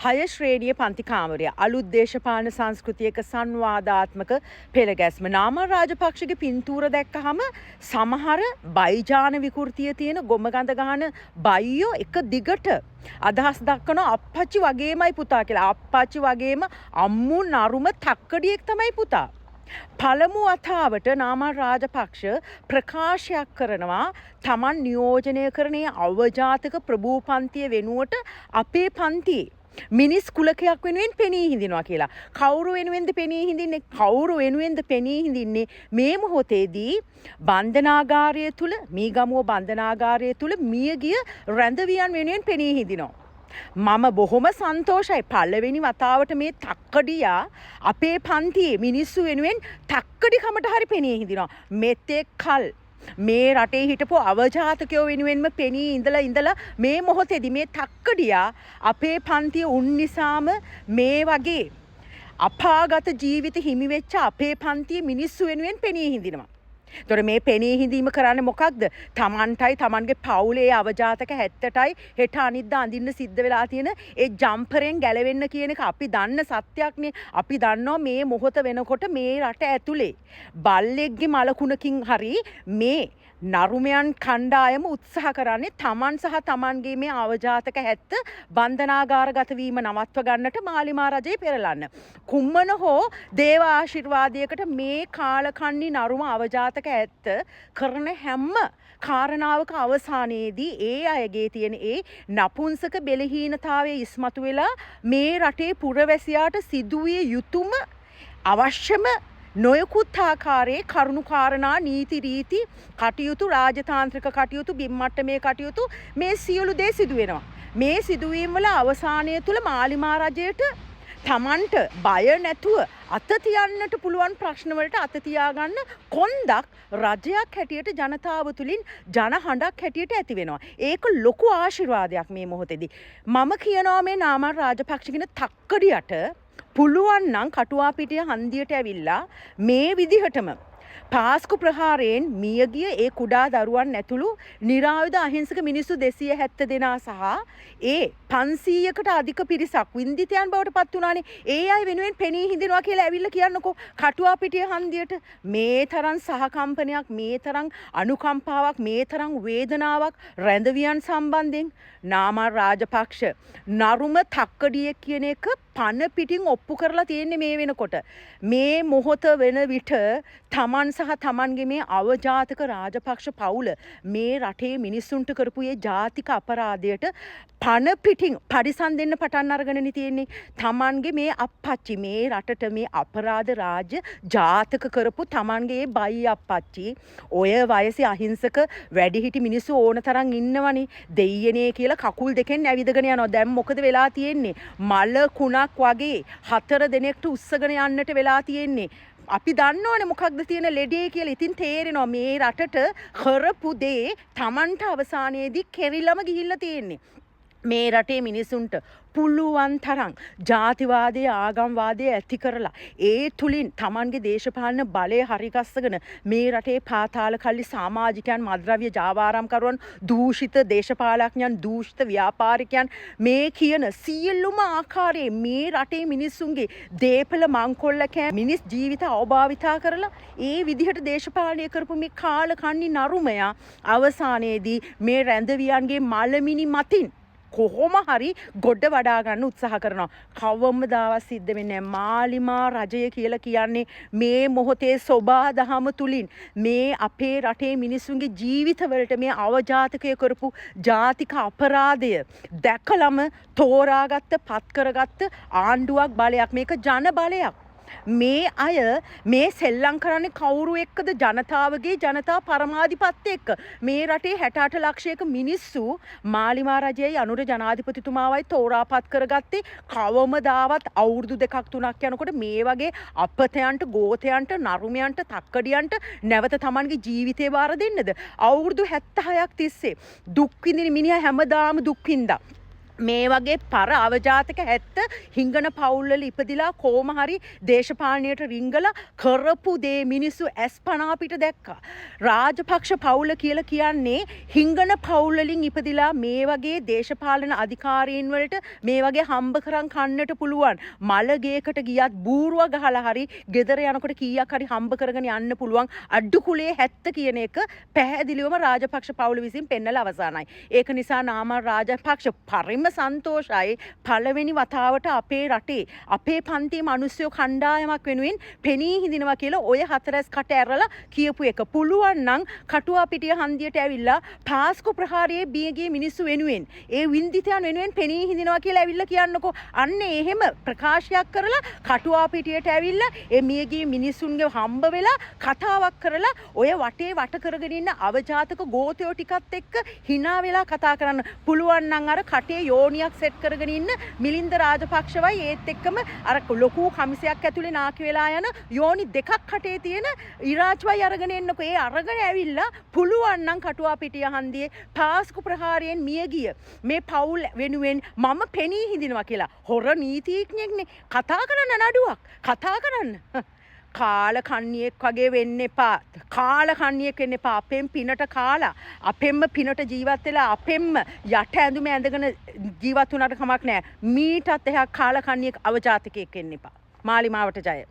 6 ශ්‍රේණිය පන්ති කාමරය අලුත් දේශපාලන සංස්කෘතියක සංවාදාත්මක පෙළගැස්ම නාමල් රාජපක්ෂගේ පින්තූර දැක්කහම සමහර බයිජාන විකෘතිය තියෙන ගොම ගඳ ගහන බයියෝ එක දිගට අදහස් දක්වන අප්පච්චි වගේමයි පුතා කියලා. අප්පච්චි වගේම අම්මු නරුම තක්කඩියෙක් තමයි පුතා. පළමු වතාවට නාමල් රාජපක්ෂ ප්‍රකාශයක් කරනවා තමන් නියෝජනය කරන අවජාතක ප්‍රභූ පන්තිය වෙනුවට අපේ පන්තියේ මිනිස් කුලකයක් වෙනුවෙන් පෙනී හිඳිනවා කියලා. කවුරු වෙනුවෙන්ද පෙනී හිඳින්නේ? කවුරු වෙනුවෙන්ද පෙනී හිඳින්නේ? මේ මොහොතේදී බන්ධනාගාරය තුල මීගමුව බන්ධනාගාරය තුල මියගිය රැඳවියන් වෙනුවෙන් පෙනී හිඳිනවා. මම බොහොම සන්තෝෂයි. පළවෙනි වතාවට මේ තක්කඩියා අපේ පන්තියේ මිනිස්සු වෙනුවෙන් තක්කඩිකමට හරි පෙනී හිඳිනවා. මෙතෙක් කල් මේ රටේ හිටපු අවජාතකයෝ වෙනුවෙන්ම පෙනී ඉඳලා මේ මොහොතේදී මේ තක්කඩියා අපේ පන්තිය උන් නිසාම මේ වගේ අපාගත ජීවිත හිමි වෙච්ච අපේ පන්තියේ මිනිස්සු වෙනුවෙන් පෙනී හිඳිනවා. තොර මේ පෙනී හිඳීම කරන්නේ මොකක්ද? තමන්ටයි තමන්ගේ පවුලේ අවජාතක 70ටයි හෙට අනිද්දා අඳින්න සිද්ධ වෙලා තියෙන ඒ ජම්පරෙන් ගැලවෙන්න කියන එක අපි දන්න සත්‍යයක්නේ. අපි දන්නවා මේ මොහොත වෙනකොට මේ රට ඇතුලේ බල්ලෙක්ගේ මලකුණකින් හරි මේ නරුමයන් කණ්ඩායම උත්සාහ කරන්නේ තමන් සහ තමන්ගේ මේ අවජාතක 70 බන්ධනාගාරගත වීම නවත්ව ගන්නට මාලිමා රජය පෙරලන්න. කුම්මන හෝ දේව ආශිර්වාදයකට මේ කාලකන්ණි නරුම අවජාතක 70 කරන හැම කාරණාවක අවසානයේදී ඒ අයගේ තියෙන ඒ නපුංසක බෙලහීනතාවය ඉස්මතු වෙලා මේ රටේ පුරවැසියාට සිදුවිය යුතුම අවශ්‍යම නොයකුත් ආකාරයේ කරුණු කාරණා නීති රීති කටයුතු රාජතාන්ත්‍රික කටයුතු බිම්මට්ටමේ කටයුතු මේ සියලු දේ සිදු වෙනවා. මේ සිදුවීම් වල අවසානය තුල මාලිමා රජයට තමන්ට බය නැතුව අත තියන්නට පුළුවන් ප්‍රශ්න වලට අත තියාගන්න කොන්දක් රජයක් හැටියට ජනතාව තුලින් ජන හඬක් හැටියට ඇති වෙනවා. ඒක ලොකු ආශිර්වාදයක් මේ මොහොතේදී. මම කියනවා මේ නාමල් රාජපක්ෂ කියන තක්කඩියට පුළුවන් නම් කටුවාපිටිය හන්දියට ඇවිල්ලා මේ විදිහටම පාස්කු ප්‍රහාරයෙන් මියගිය ඒ කුඩා දරුවන් ඇතුළු නිරායුධ අහිංසක මිනිස්සු 270 දෙනා සහ ඒ 500කට අධික පිරිසක් වින්දිතයන් බවට පත් වුණානේ. ඒ අය වෙනුවෙන් පෙනී හිඳිනවා කියලා ඇවිල්ලා කියන්නකෝ කටුවාපිටිය හන්දියට. මේ තරම් සහකම්පනයක්, මේ තරම් අනුකම්පාවක්, මේ තරම් වේදනාවක් රැඳවියන් සම්බන්ධයෙන් නාමල් රාජපක්ෂ නරුම තක්කඩියෙක් කියන එක පන පිටින් ඔප්පු කරලා තියෙන්නේ මේ වෙනකොට. මේ මොහොත වෙන විට තමන් සහ තමන්ගේ මේ අවජාතක රාජපක්ෂ පවුල මේ රටේ මිනිස්සුන්ට කරපු ඒ ජාතික අපරාධයට පන පිටින් පරිසම් දෙන්න පටන් අරගෙන තියෙන්නේ. තමන්ගේ මේ අප්පච්චි මේ රටට මේ අපරාධ රාජ්‍ය ජාතක කරපු තමන්ගේ බයි අප්පච්චි ඔය වයසේ අහිංසක වැඩිහිටි මිනිස්සු ඕන තරම් ඉන්නවනේ. දෙයියනේ කියලා කකුල් දෙකෙන් ඇවිදගෙන යනවා. දැන් මොකද වෙලා තියෙන්නේ? මල කුණක් වගේ 4 දෙනෙක්ට උස්සගෙන යන්නට වෙලා තියෙන්නේ. අපි දන්නවනේ මොකක්ද තියෙන ලෙඩේ කියලා. ඉතින් තේරෙනවා මේ රටට කරපු දේ Tamanට අවසානයේදී කෙරිලම ගිහිල්ලා තියෙන්නේ. මේ රටේ මිනිසුන්ට පුළුවන් තරම් ජාතිවාදයේ ආගම්වාදයේ ඇති කරලා ඒ තුලින් Tamanගේ දේශපාලන බලය හරිගස්සගෙන මේ රටේ පාතාල කල්ලි සමාජිකයන් මද්ද්‍රව්‍ය ජාවාරම්කරුවන් දූෂිත දේශපාලඥයන් දූෂිත ව්‍යාපාරිකයන් මේ කියන සියලුම ආකාරයේ මේ රටේ මිනිස්සුන්ගේ දේපල මංකොල්ල කෑ මිනිස් ජීවිත අවභාවිතා කරලා ඒ විදිහට දේශපාලනය කරපු මේ කාලකන්ණි නරුමයා අවසානයේදී මේ රැඳවියන්ගේ මලමිනි මතින් කොහොම හරි ගොඩ වඩා ගන්න උත්සාහ කරනවා. කවමදාවත් සිද්ධ වෙන්නේ නැහැ. මාලිමා රජය කියලා කියන්නේ මේ මොහොතේ සෝබා දහම තුලින් මේ අපේ රටේ මිනිසුන්ගේ ජීවිතවලට මේ අවජාතකය කරපු ජාතික අපරාධය දැකලම තෝරාගත්ත පත් කරගත්ත ආණ්ඩුවක් බලයක්. මේක ජන බලයක්. මේ අය මේ සෙල්ලම් කරන්නේ කවුරු එක්කද? ජනතාවගේ ජනතා පරමාධිපත්‍ය එක්ක. මේ රටේ 68 ලක්ෂයක මිනිස්සු මාලිමා රජයයි අනුර ජනාධිපතිතුමාවයි තෝරාපත් කරගත්තේ කවමදාවත් අවුරුදු 2ක් 3ක් යනකොට මේ වගේ අපතයන්ට ගෝතයන්ට නරුමයන්ට තක්කඩියන්ට නැවත Tamanගේ ජීවිතේ බාර දෙන්නද? අවුරුදු 76ක් තිස්සේ දුක් විඳින මිනිහා හැමදාම දුක් විඳා. මේ වගේ පර අවජාතක හැත්ත හිංගන පවුල්වල ඉපදිලා කොහොම හරි දේශපාලනයට රිංගලා කරපු දේ මිනිස්සු ඇස් පනා පිට දැක්කා. රාජපක්ෂ පවුල කියලා කියන්නේ හිංගන පවුල් වලින් ඉපදිලා මේ වගේ දේශපාලන අධිකාරීන් වලට මේ වගේ හම්බ කරන් කන්නට පුළුවන්. මලගේකට ගියත් බූරුව ගහලා හරි ගෙදර යනකොට කීයක් හරි හම්බ කරගෙන යන්න පුළුවන් අඩු කුලේ හැත්ත කියන එක පැහැදිලිවම රාජපක්ෂ පවුල විසින් පෙන්නලා අවසానයි. ඒක නිසා නාමල් රාජපක්ෂ පරිම සන්තෝෂයි පළවෙනි වතාවට අපේ රටේ අපේ පන්තියේ මිනිස්සු කණ්ඩායමක් වෙනුවෙන් පෙනී හිඳිනවා කියලා ඔය හතරස් කට ඇරලා කියපු එක. පුළුවන් නම් කටුවා පිටිය හන්දියට ඇවිල්ලා පාස්කු ප්‍රහාරයේ බියගේ මිනිස්සු වෙනුවෙන් ඒ වින්දිතයන් වෙනුවෙන් පෙනී හිඳිනවා කියලා ඇවිල්ලා කියන්නකෝ. අන්න එහෙම ප්‍රකාශයක් කරලා කටුවා පිටියට ඇවිල්ලා ඒ මියගේ මිනිස්සුන්ගේ හම්බ වෙලා කතාවක් කරලා ඔය වටේ වට කරගෙන ඉන්න අවජාතක ගෝතයෝ ටිකත් එක්ක hina වෙලා කතා කරන්න පුළුවන් නම් අර කටේ යෝනියක් සෙට් කරගෙන ඉන්න මිලින්ද රාජපක්ෂවයි ඒත් එක්කම අර ලොකු කමිසයක් ඇතුලේ නාකි වෙලා යන යෝනි දෙකක් කටේ තියෙන ඉරාජ්වයි අරගෙන එන්නකෝ. ඒ අරගෙන ඇවිල්ලා පුළුවන් නම් කටුවා පිටිය හන්දියේ පාස්කු ප්‍රහාරයෙන් මිය ගිය මේ පවුල් වෙනුවෙන් මම පෙනී හිඳිනවා කියලා හොර නීතිඥයෙක්නේ කතා කරන්න නඩුවක් කතා කරන්න. කාල කන්නියෙක් වගේ වෙන්න එපා. කාල කන්නියෙක් වෙන්න එපා. අපෙන් පිනට කාලා අපෙන්ම පිනට ජීවත් වෙලා අපෙන්ම යට ඇඳුම ඇඳගෙන ජීවත් වුණාට කමක් නැහැ. මීටත් එහා කාල කන්නියෙක් අවජාතකයෙක් වෙන්න එපා. මාලිමාවට ජය.